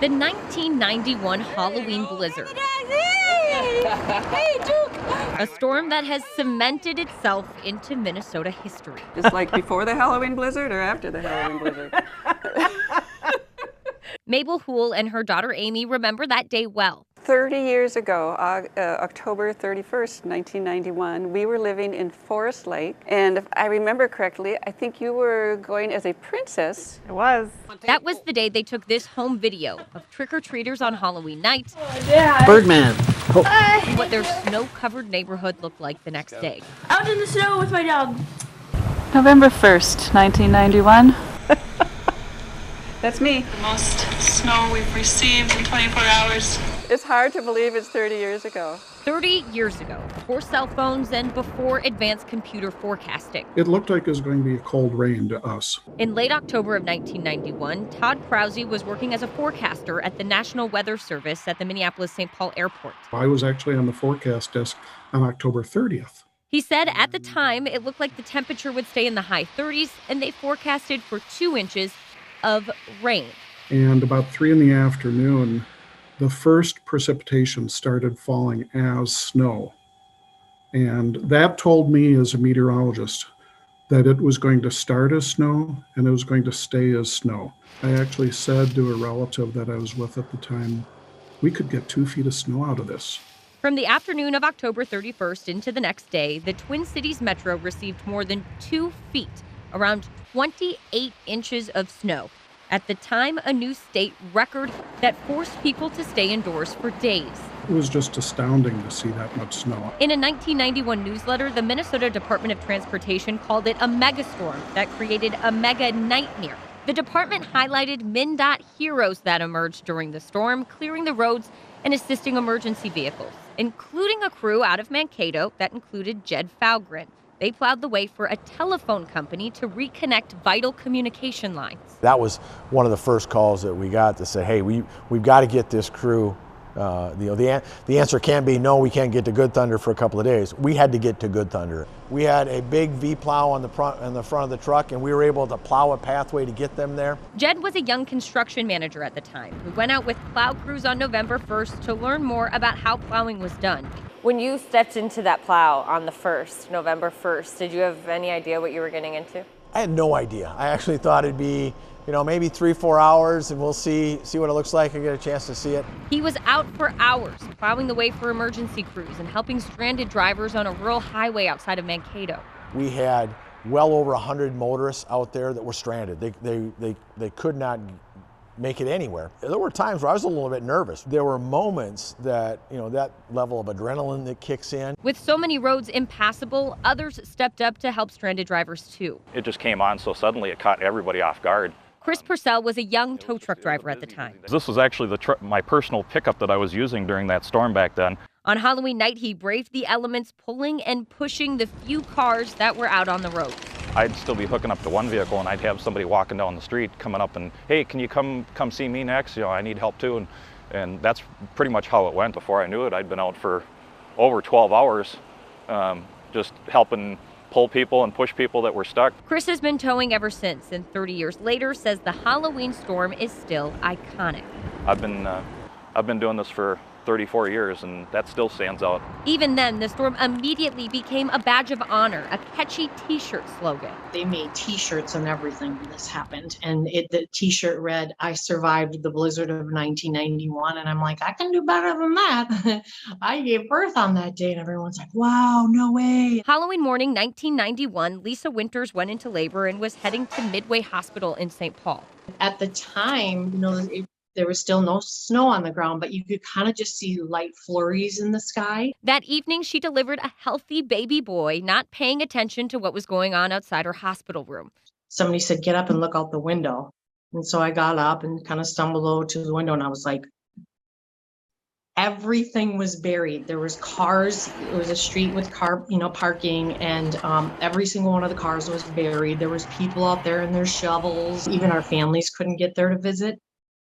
The 1991 Halloween blizzard. A storm that has cemented itself into Minnesota history. It's like before the Halloween blizzard or after the Halloween blizzard? Mabel Houle and her daughter Amy remember that day well. 30 years ago, October 31st, 1991, we were living in Forest Lake. And if I remember correctly, I think you were going as a princess. It was. That was the day they took this home video of trick-or-treaters on Halloween night. Birdman. What their snow-covered neighborhood looked like the next day. Out in the snow with my dog. November 1st, 1991. That's me. The most snow we've received in 24 hours. It's hard to believe it's 30 years ago. 30 years ago, before cell phones and before advanced computer forecasting. It looked like it was going to be a cold rain to us. In late October of 1991, Todd Krause was working as a forecaster at the National Weather Service at the Minneapolis-St. Paul airport. I was actually on the forecast desk on October 30th. He said at the time it looked like the temperature would stay in the high 30s, and they forecasted for 2 inches of rain. And about 3 in the afternoon, the first precipitation started falling as snow. And that told me as a meteorologist that it was going to start as snow and it was going to stay as snow. I actually said to a relative that I was with at the time, we could get 2 feet of snow out of this. From the afternoon of October 31st into the next day, the Twin Cities Metro received more than 2 feet, around 28 inches of snow. At the time, a new state record that forced people to stay indoors for days. It was just astounding to see that much snow. In a 1991 newsletter, the Minnesota Department of Transportation called it a megastorm that created a mega nightmare. The department highlighted MnDOT Heroes that emerged during the storm, clearing the roads and assisting emergency vehicles, including a crew out of Mankato that included Jed Falgren. They plowed the way for a telephone company to reconnect vital communication lines. That was one of the first calls that we got to say, hey, we've got to get this crew. The answer can't be no, we can't get to Good Thunder for a couple of days. We had to get to Good Thunder. We had a big V-plow on the front of the truck, and we were able to plow a pathway to get them there. Jed was a young construction manager at the time who went out with plow crews on November 1st to learn more about how plowing was done. When you stepped into that plow on the 1st, November 1st, did you have any idea what you were getting into? I had no idea. I actually thought it'd be, maybe 3-4 hours and we'll see what it looks like and get a chance to see it. He was out for hours, plowing the way for emergency crews and helping stranded drivers on a rural highway outside of Mankato. We had well over 100 motorists out there that were stranded. They could not make it anywhere. There were times where I was a little bit nervous. There were moments that, that level of adrenaline that kicks in. With so many roads impassable, others stepped up to help stranded drivers too. It just came on so suddenly it caught everybody off guard. Chris Purcell was a young tow truck driver at the time. This was actually my personal pickup that I was using during that storm back then. On Halloween night, he braved the elements, pulling and pushing the few cars that were out on the road. I'd still be hooking up to one vehicle and I'd have somebody walking down the street coming up and, hey, can you come see me next? I need help too. And that's pretty much how it went. Before I knew it, I'd been out for over 12 hours just helping pull people and push people that were stuck. Chris has been towing ever since, and 30 years later says the Halloween storm is still iconic. I've been doing this for 34 years, and that still stands out. Even then, the storm immediately became a badge of honor, a catchy T-shirt slogan. They made T-shirts and everything when this happened, and the T-shirt read, "I survived the blizzard of 1991," and I'm like, I can do better than that. I gave birth on that day, and everyone's like, wow, no way. Halloween morning 1991, Lisa Winters went into labor and was heading to Midway Hospital in St. Paul. At the time, there was still no snow on the ground, but you could kind of just see light flurries in the sky. That evening, she delivered a healthy baby boy, not paying attention to what was going on outside her hospital room. Somebody said, get up and look out the window. And so I got up and kind of stumbled over to the window, and I was like, everything was buried. There was cars. It was a street with parking, and every single one of the cars was buried. There was people out there in their shovels. Even our families couldn't get there to visit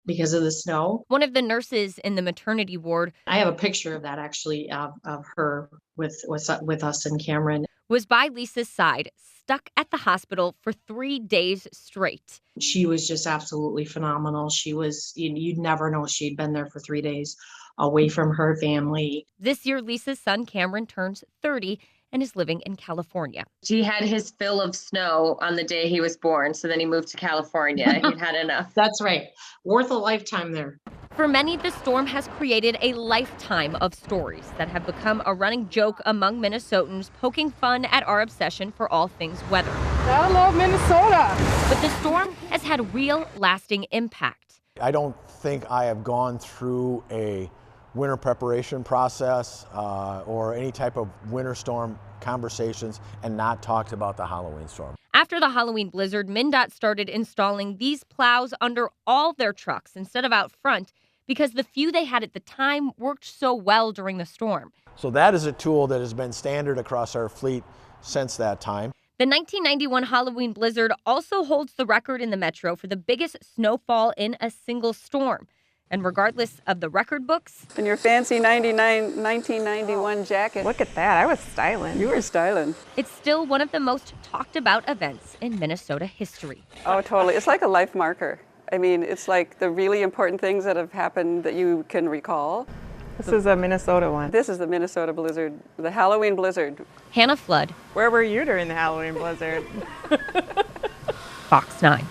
because of the snow. One of the nurses in the maternity ward, I have a picture of that actually, of her with us and Cameron, was by Lisa's side, stuck at the hospital for 3 days straight. She was just absolutely phenomenal. You'd never know she'd been there for 3 days away from her family. This year, Lisa's son Cameron turns 30 and is living in California. He had his fill of snow on the day he was born, so then he moved to California. He'd had enough. That's right. Worth a lifetime there. For many, the storm has created a lifetime of stories that have become a running joke among Minnesotans, poking fun at our obsession for all things weather. I love Minnesota. But the storm has had real, lasting impact. I don't think I have gone through a winter preparation process or any type of winter storm conversations and not talked about the Halloween storm. After the Halloween blizzard, MnDOT started installing these plows under all their trucks instead of out front because the few they had at the time worked so well during the storm. So that is a tool that has been standard across our fleet since that time. The 1991 Halloween blizzard also holds the record in the metro for the biggest snowfall in a single storm. And regardless of the record books. And your fancy 1991 jacket. Look at that, I was styling. You were styling. It's still one of the most talked about events in Minnesota history. Oh, totally. It's like a life marker. I mean, it's like the really important things that have happened that you can recall. This is a Minnesota one. This is the Minnesota blizzard, the Halloween blizzard. Hannah Flood. Where were you during the Halloween blizzard? Fox 9.